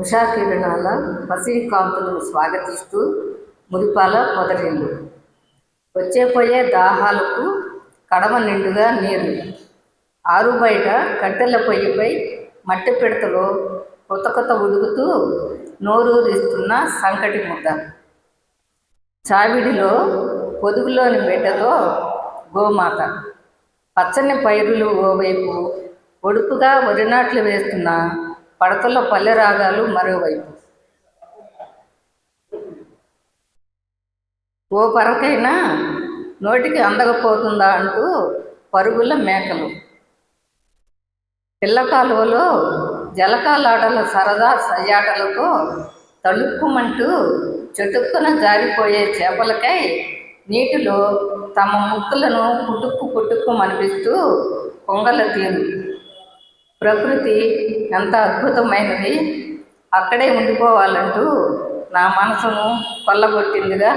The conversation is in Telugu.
ఉషా కిరణాల పసిడి కాంతులను స్వాగతిస్తూ మురిపాల పొదరిల్లు. వచ్చేపోయే దాహాలకు కడవ నిండుగా నీరు. ఆరుబయట కట్టెల పొయ్యిపై మట్టి పిడతలో కొత్త కొత్త ఉడుకుతూ నోరూరిస్తున్న సంకటి ముద్ద. చావిడిలో పొదుగులోని బిడ్డతో గోమాత. పచ్చని పైరులు ఓవైపు, ఒడుపుగా వరినాట్లు వేస్తున్న పడతల పల్లె రాగాలు మరోవైపు. ఓ పరకైనా నోటికి అందకపోతుందా అంటూ పరుగుల మేకలు. పిల్ల కాలువలో జలకాలాటల సరదా సయ్యాటలతో తళుక్కుమంటూ చటుక్కున జారిపోయే చేపలకై నీటిలో తమ ముక్కులను పుటుక్కు పుటుక్కు మనిపిస్తూ కొంగల తీరు. ప్రకృతి ఎంత అద్భుతమైనది, అక్కడే ఉండిపోవాలంటూ నా మనసును కొల్లగొట్టిందిగా.